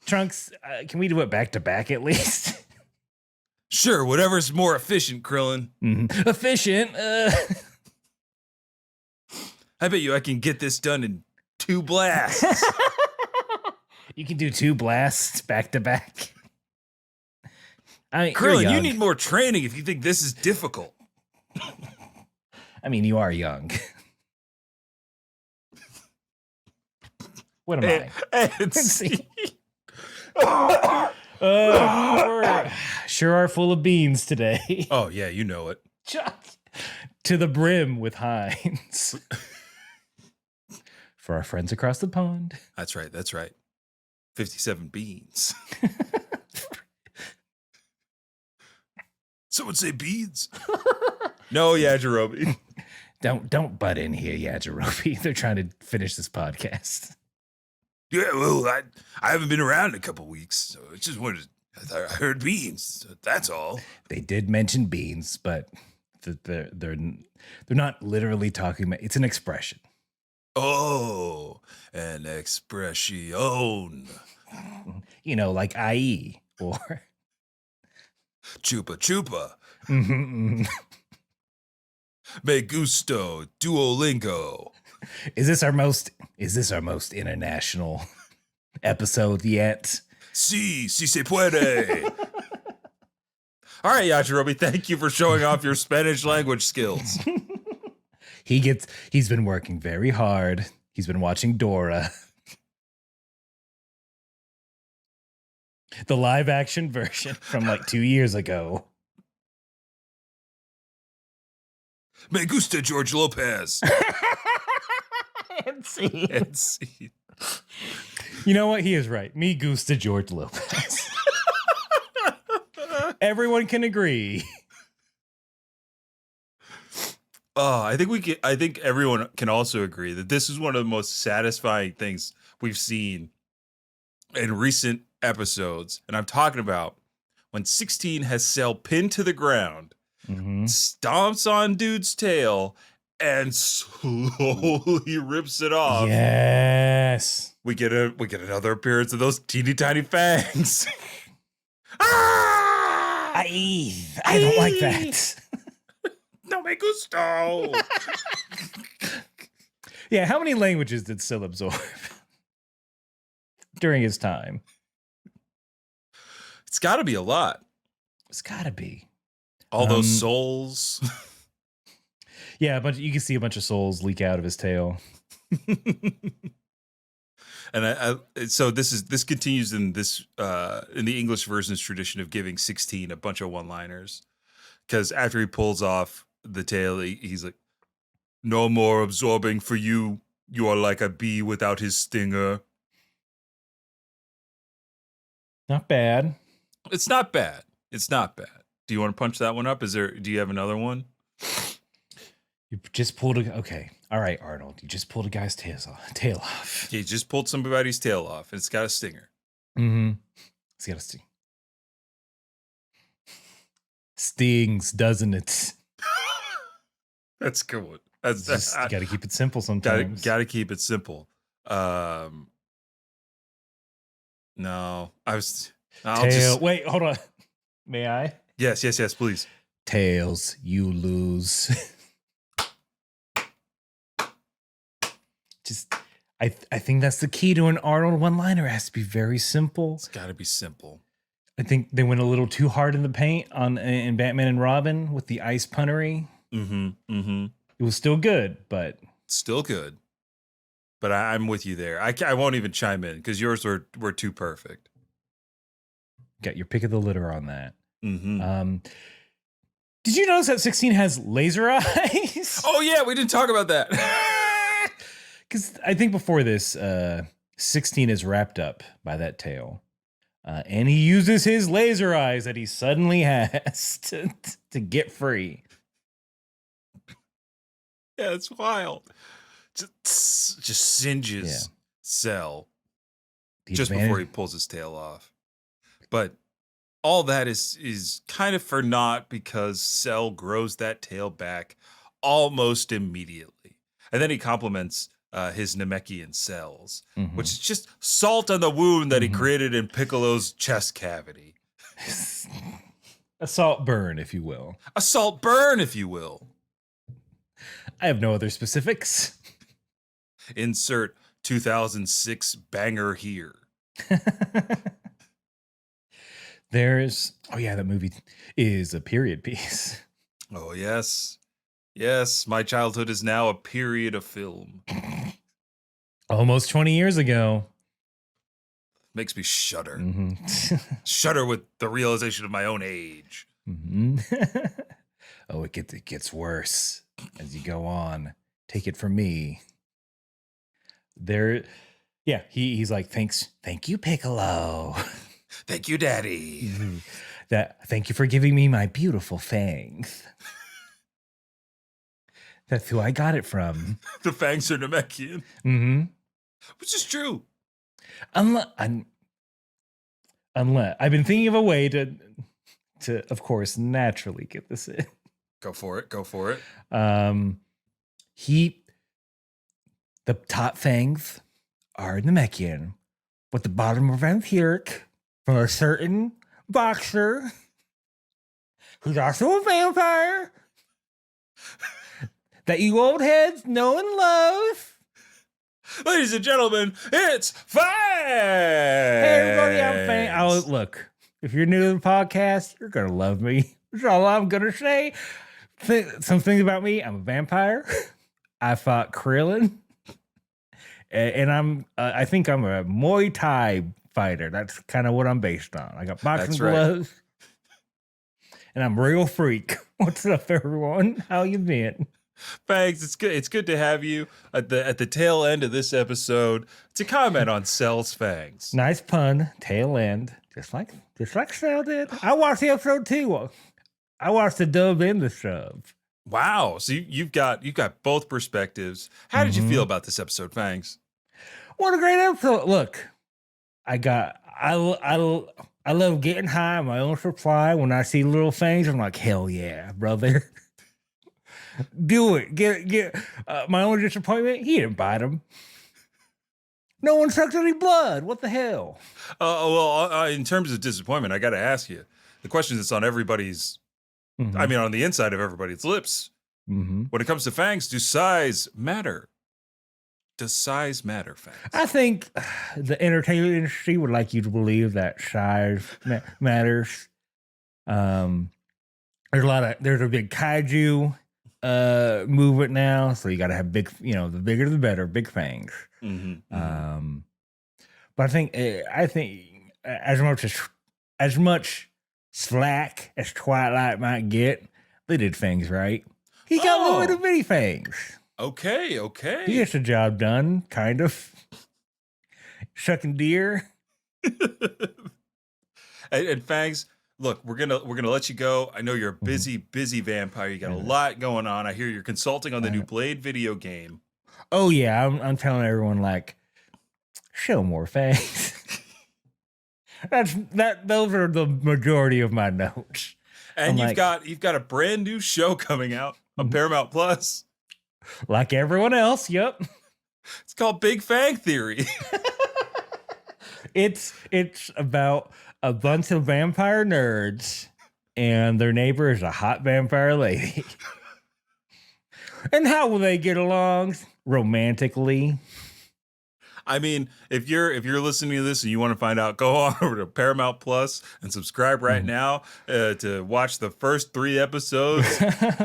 Trunks, can we do it back to back at least? Sure, whatever's more efficient, Krillin. Efficient. I bet you I can get this done in 2 blasts. You can do 2 blasts back to back. Krillin, you need more training if you think this is difficult. I mean, you are young. What am I? We're sure are full of beans today. Oh, yeah, you know it. To the brim with Heinz. For our friends across the pond. That's right. 57 beans. Someone say beans. No, Yajirobe. Don't butt in here, Yajirobe. They're trying to finish this podcast. Yeah, well, I haven't been around in a couple weeks, so I just wanted. I heard beans. So that's all. They did mention beans, but they're not literally talking about. It's an expression. Oh, an expression. You know, like IE or Chupa chupa. Mm-hmm. Me gusto Duolingo. Is this our most international episode yet? Si se puede. All right, Yajirobe, thank you for showing off your Spanish language skills. He's been working very hard. He's been watching Dora. The live action version from like 2 years ago. Me gusta George Lopez. And see. And see. You know what? He is right. Me gusta George Lopez. Everyone can agree. I think everyone can also agree that this is one of the most satisfying things we've seen in recent episodes. And I'm talking about when 16 has Cell pinned to the ground, stomps on dude's tail, and slowly rips it off. Yes. We get another appearance of those teeny tiny fangs. Ah! I don't like that. No me gusto. Yeah, how many languages did Syl absorb during his time? It's got to be a lot. It's got to be. All those souls. Yeah, you can see a bunch of souls leak out of his tail. And so this continues in this in the English version's tradition of giving 16 a bunch of one-liners, because after he pulls off the tail, he's like, "No more absorbing for you. You are like a bee without his stinger." Not bad. It's not bad. Do you want to punch that one up? Do you have another one? You just pulled okay. All right, Arnold. You just pulled a guy's tail off. He just pulled somebody's tail off, and it's got a stinger. Mm-hmm. It's got a sting. Stings, doesn't it? That's good. You got to keep it simple sometimes. Got to keep it simple. No, Wait, hold on. May I? Yes, please. Tails, you lose. I think that's the key to an Arnold one-liner. It has to be very simple. It's got to be simple. I think they went a little too hard in the paint in Batman and Robin with the ice punnery. Mm-hmm. It was still good, but still good. But I'm with you there. I won't even chime in because yours were too perfect. Got your pick of the litter on that. Mm-hmm. Did you notice that 16 has laser eyes? Oh yeah, we didn't talk about that. Because I think before this, 16 is wrapped up by that tail. And he uses his laser eyes that he suddenly has to get free. Yeah, it's wild. Just singes Cell just before he pulls his tail off. But all that is kind of for naught because Cell grows that tail back almost immediately. And then he compliments his Namekian cells, Mhm. which is just salt on the wound that he created in Piccolo's chest cavity. A salt burn, if you will. A salt burn, if you will. I have no other specifics. Insert 2006 banger here. That movie is a period piece. Oh, yes. Yes, my childhood is now a period of film. Almost 20 years ago. Makes me shudder. Mhm. Shudder with the realization of my own age. Mhm. Oh, it gets worse as you go on. Take it from me. He's like, thank you, Piccolo. Thank you, Daddy. Thank you for giving me my beautiful fangs. That's who I got it from. The fangs are Namekian, Mm-hmm. which is true. Unless I've been thinking of a way to of course naturally get this in. Go for it. Go for it. The top fangs are Namekian, but the bottom are vampiric from a certain boxer who's also a vampire that you old heads know and love. Ladies and gentlemen, it's Fangs! Hey everybody, I'm Fang. Look, if you're new to the podcast, you're gonna love me. That's all I'm gonna say. Some things about me: I'm a vampire. I fought Krillin, and I think I'm a Muay Thai fighter. That's kind of what I'm based on. I got boxing That's right. gloves, and I'm a real freak. What's up, everyone? How you been? Fangs, it's good. It's good to have you at the tail end of this episode to comment on Cell's fangs. Nice pun, tail end, just like Cell did. I watched the episode too. I watched the dub and the sub. Wow. So you've got both perspectives. How did you feel about this episode, Fangs? What a great episode! Look, I love getting high on my own supply. When I see little fangs, I'm like, hell yeah, brother. Do it. Get my own disappointment. He didn't bite him. No one sucked any blood. What the hell? In terms of disappointment, I got to ask you the question that's on everybody's. Mhm. I mean, on the inside of everybody's lips. Mhm. When it comes to fangs, do size matter? Does size matter, Fangs? I think the entertainment industry would like you to believe that size matters. There's a big kaiju movement now, so you got to have big. The bigger the better. Big fangs. Mm-hmm. But I think as much slack as Twilight might get, they did fangs right. He got little itty bitty fangs. Okay. He gets the job done, kind of. Shucking deer. and Fangs, look, we're gonna let you go. I know you're a busy vampire. You got a lot going on. I hear you're consulting on the new Blade video game. Oh yeah, I'm telling everyone like, show more fangs. Those are the majority of my notes. And you've got a brand new show coming out on Paramount Plus. Like everyone else, yep. It's called Big Fang Theory. It's about a bunch of vampire nerds and their neighbor is a hot vampire lady. And how will they get along romantically? I mean, if you're listening to this and you want to find out, go on over to Paramount Plus and subscribe right now to watch the first 3 episodes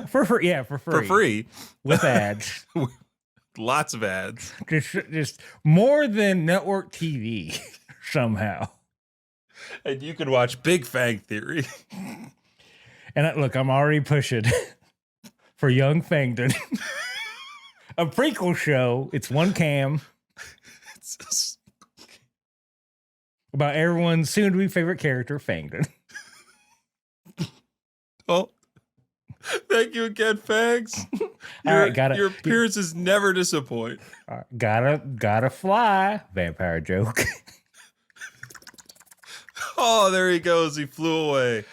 for free. For free with ads. Lots of ads. Just more than network TV somehow. And you can watch Big Fang Theory. And look, I'm already pushing for Young Fangdon. A prequel show. It's one Kame. About everyone's soon-to-be favorite character, Fangdon. Well, thank you again, Fangs. Your appearances never disappoint. Gotta fly. Vampire joke. Oh, there he goes. He flew away.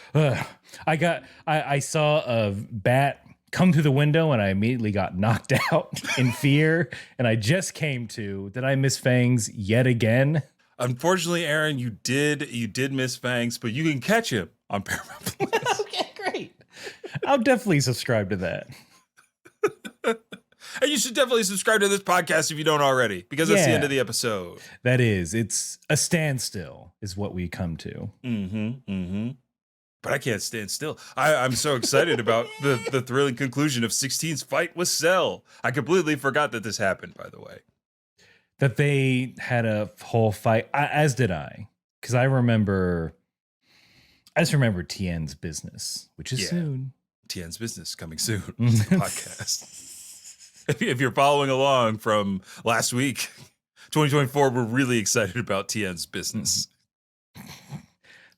I saw a bat come through the window and I immediately got knocked out in fear. And I just came to, did I miss Fangs yet again? Unfortunately, Aaron, you did miss Fangs, but you can catch him on Paramount Plus. Okay, great. I'll definitely subscribe to that. And you should definitely subscribe to this podcast if you don't already, because that's the end of the episode. That is, it's a standstill is what we come to. But I can't stand still. I'm so excited about the thrilling conclusion of 16's fight with Cell. I completely forgot that this happened, by the way. That they had a whole fight, as did I. Because I just remember Tien's business, which is soon. Tien's business coming soon. Podcast. If you're following along from last week, 2024, we're really excited about Tien's business.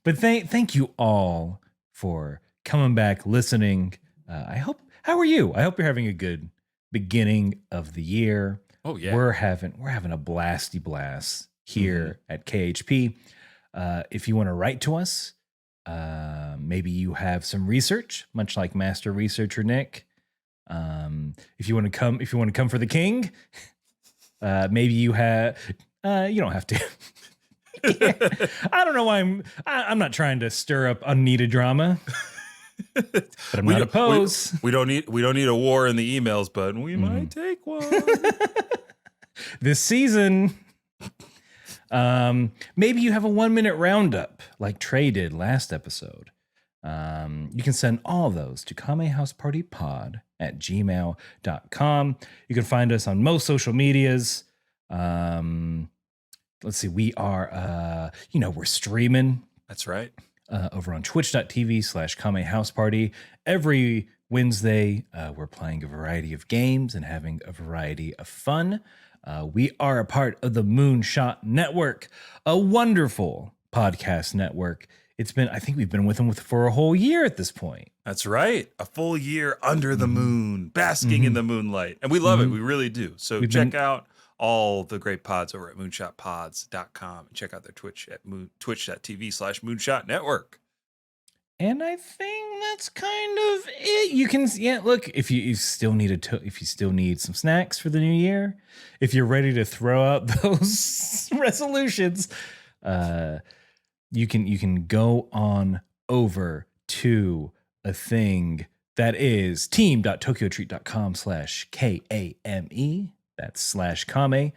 But thank you all for coming back, listening. How are you? I hope you're having a good beginning of the year. Oh yeah. We're having a blasty blast here at KHP. If you want to write to us, maybe you have some research, much like Master Researcher Nick. If you want to come for the king, maybe you have. You don't have to. I don't know why I'm not trying to stir up unneeded drama, but I'm not opposed. We don't need a war in the emails, but we might take one this season. Maybe you have a 1-minute roundup like Trey did last episode. You can send all those to kamehousepartypod@gmail.com. You can find us on most social medias. Let's see, we are, we're streaming. That's right. Over on twitch.tv/kamehouseparty. Every Wednesday, we're playing a variety of games and having a variety of fun. We are a part of the Moonshot Network, a wonderful podcast network. I think we've been with them for a whole year at this point. That's right. A full year under the moon, basking in the moonlight. And we love it. We really do. So check out all the great pods over at moonshotpods.com and check out their Twitch at twitch.tv/Moonshot Network. And I think that's kind of it. You can, look, if you still need some snacks for the new year, if you're ready to throw out those resolutions, you can go on over to a thing that is team.tokyotreat.com/KAME. That's /Kame.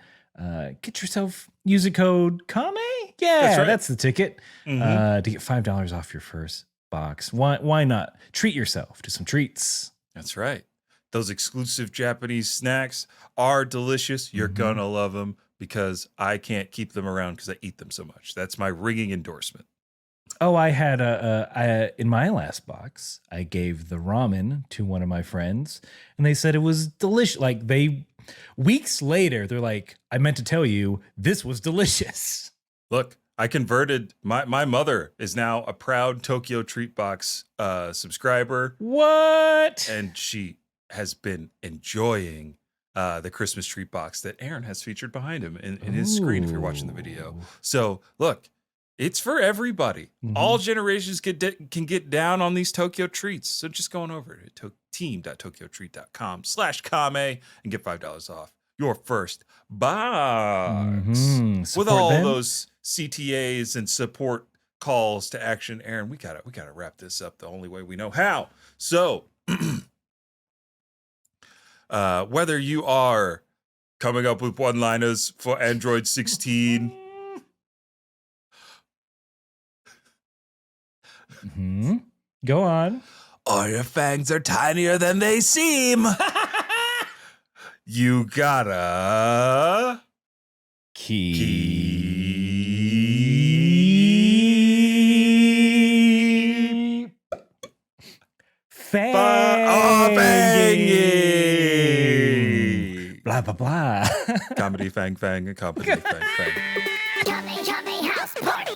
Get yourself, use a code Kame. Yeah, that's the ticket to get $5 off your first box. Why not treat yourself to some treats? That's right. Those exclusive Japanese snacks are delicious. You're gonna love them because I can't keep them around because I eat them so much. That's my ringing endorsement. Oh, I had in my last box, I gave the ramen to one of my friends, and they said it was delicious. Like weeks later, they're like, I meant to tell you this was delicious. Look, I converted. My mother is now a proud Tokyo Treat Box subscriber. What? And she has been enjoying the Christmas treat box that Aaron has featured behind him in his screen if you're watching the video. So look, it's for everybody. All generations can get down on these Tokyo treats. So just go on over to team.tokyotreat.com/Kame and get $5 off your first box. With all those CTAs and support calls to action, Aaron, we gotta wrap this up the only way we know how. So whether you are coming up with one-liners for Android 16, go on, or your fangs are tinier than they seem, you gotta keep fanging. Blah, blah, blah. Comedy fang fang and comedy fang fang. Kame House Party!